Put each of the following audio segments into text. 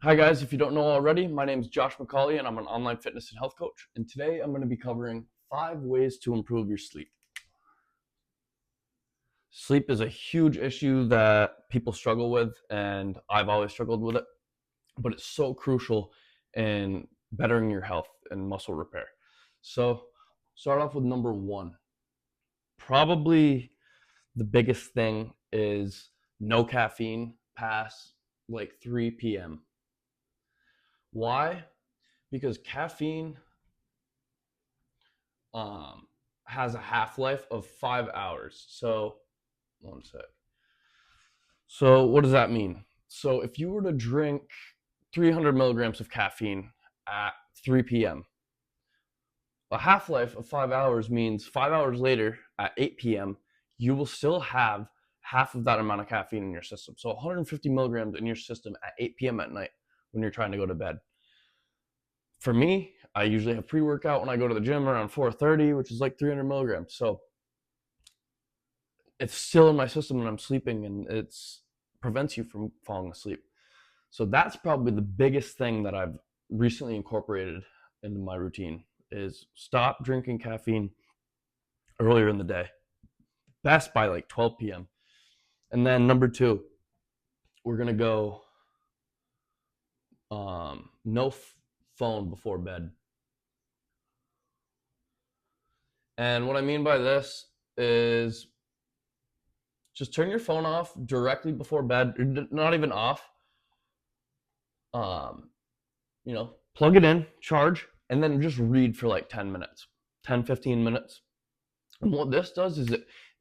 Hi guys, if you don't know already, my name is Josh McCauley and I'm an online fitness and health coach. And today I'm going to be covering 5 ways to improve your sleep. Sleep is a huge issue that people struggle with, and I've always struggled with it, but it's so crucial in bettering your health and muscle repair. So, start off with number one. Probably the biggest thing is no caffeine past like 3 p.m. Why? Because caffeine um, has a half life of 5 hours. So, one sec. So, what does that mean? So, if you were to drink 300 milligrams of caffeine at 3 p.m., a half life of 5 hours means 5 hours later at 8 p.m., you will still have half of that amount of caffeine in your system. So, 150 milligrams in your system at 8 p.m. at night when you're trying to go to bed. For me, I usually have pre-workout when I go to the gym around 4:30, which is like 300 milligrams. So it's still in my system when I'm sleeping, and it's prevents you from falling asleep. So that's probably the biggest thing that I've recently incorporated into my routine is stop drinking caffeine earlier in the day, best by like 12 p.m. And then number two, we're gonna go no phone before bed. And what I mean by this is just turn your phone off directly before bed, not even off. Um, plug it in, charge, and then just read for like 10 minutes, 10, 15 minutes. And what this does is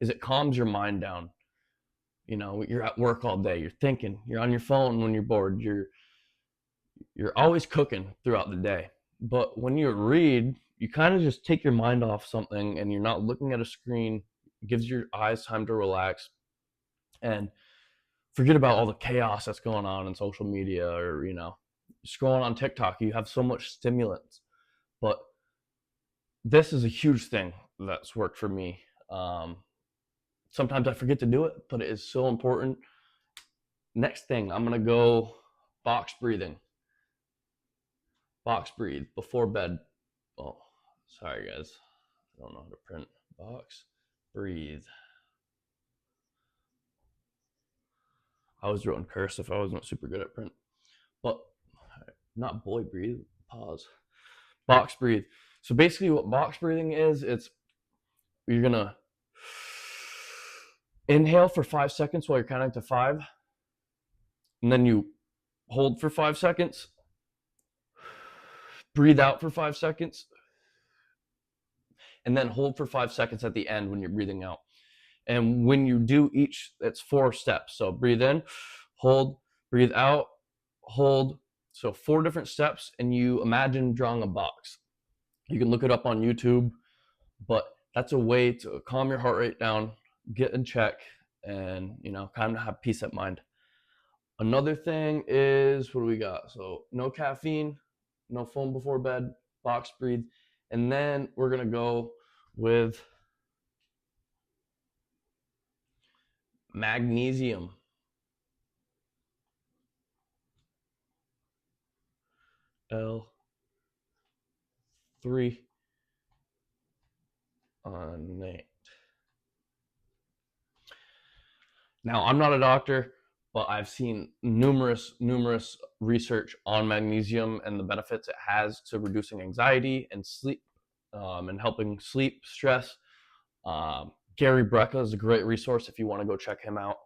it calms your mind down. You're at work all day, you're thinking, you're on your phone when you're bored, you're always cooking throughout the day. But when you read, you kind of just take your mind off something and you're not looking at a screen. It gives your eyes time to relax and forget about all the chaos that's going on in social media or, scrolling on TikTok. You have so much stimulants. But this is a huge thing that's worked for me. Sometimes I forget to do it, but it is so important. Next thing, I'm going to go box breathing. Box breathe before bed. Oh, sorry, guys. I don't know how to print. Box breathe. I was writing cursive. I wasn't super good at print. But not boy breathe. Pause. Box breathe. So basically, what box breathing is, it's you're gonna inhale for 5 seconds while you're counting to five, and then you hold for 5 seconds, breathe out for 5 seconds, and then hold for 5 seconds at the end when you're breathing out. And when you do each, it's 4 steps. So breathe in, hold, breathe out, hold. So 4 different steps, and you imagine drawing a box. You can look it up on YouTube, but that's a way to calm your heart rate down, get in check, and kind of have peace of mind. Another thing is, what do we got? So no caffeine, no phone before bed, box breathe, and then we're gonna go with magnesium. L3 night. Now, I'm not a doctor, but I've seen numerous research on magnesium and the benefits it has to reducing anxiety and sleep, and helping sleep, stress. Gary Brecka is a great resource if you want to go check him out.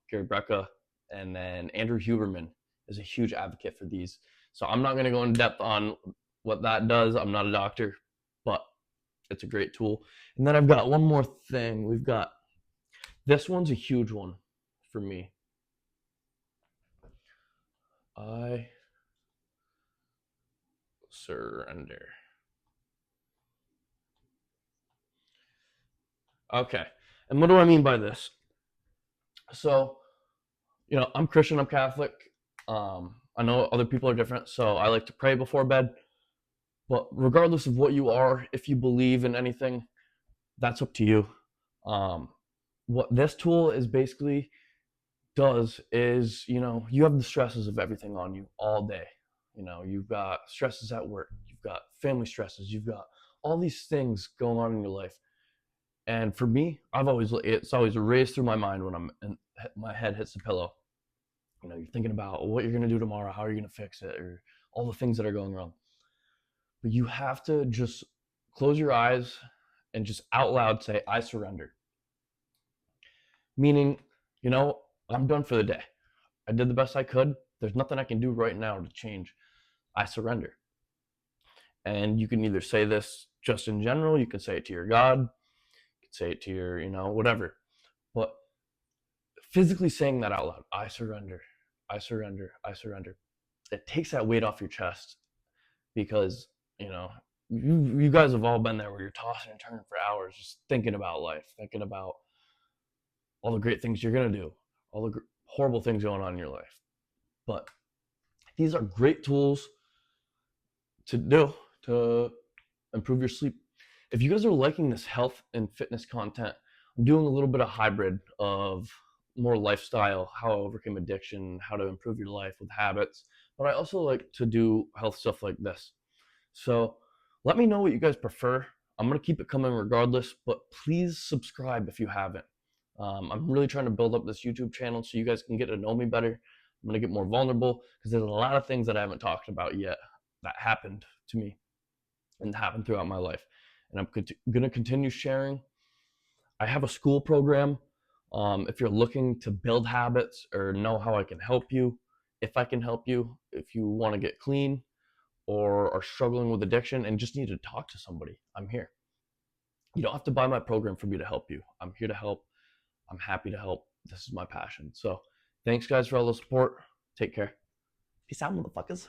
Gary Brecka, and then Andrew Huberman is a huge advocate for these. So I'm not going to go in depth on what that does. I'm not a doctor, but it's a great tool. And then I've got one more thing. We've got this one's a huge one for me. I surrender. Okay. And what do I mean by this? So, I'm Christian, I'm Catholic. I know other people are different, so I like to pray before bed. But regardless of what you are, if you believe in anything, that's up to you. Um, what this tool is basically does is, you have the stresses of everything on you all day. You've got stresses at work, you've got family stresses, you've got all these things going on in your life. And for me, it's always raced through my mind when my head hits the pillow. You're thinking about what you're going to do tomorrow, how are you going to fix it, or all the things that are going wrong. But you have to just close your eyes and just out loud say, I surrender. Meaning, I'm done for the day. I did the best I could. There's nothing I can do right now to change. I surrender. And you can either say this just in general, you can say it to your God, you can say it to your, whatever. But physically saying that out loud, I surrender, I surrender, I surrender, it takes that weight off your chest. Because, you guys have all been there where you're tossing and turning for hours just thinking about life, thinking about all the great things you're going to do, all the horrible things going on in your life. But these are great tools to do to improve your sleep. If you guys are liking this health and fitness content, I'm doing a little bit of hybrid of more lifestyle, how I overcame addiction, how to improve your life with habits. But I also like to do health stuff like this. So let me know what you guys prefer. I'm going to keep it coming regardless, but please subscribe if you haven't. I'm really trying to build up this YouTube channel so you guys can get to know me better. I'm going to get more vulnerable because there's a lot of things that I haven't talked about yet that happened to me and happened throughout my life. And I'm going to continue sharing. I have a school program. If you're looking to build habits or know how I can help you, if I can help you, if you want to get clean or are struggling with addiction and just need to talk to somebody, I'm here. You don't have to buy my program for me to help you. I'm here to help. I'm happy to help. This is my passion. So thanks, guys, for all the support. Take care. Peace out, motherfuckers.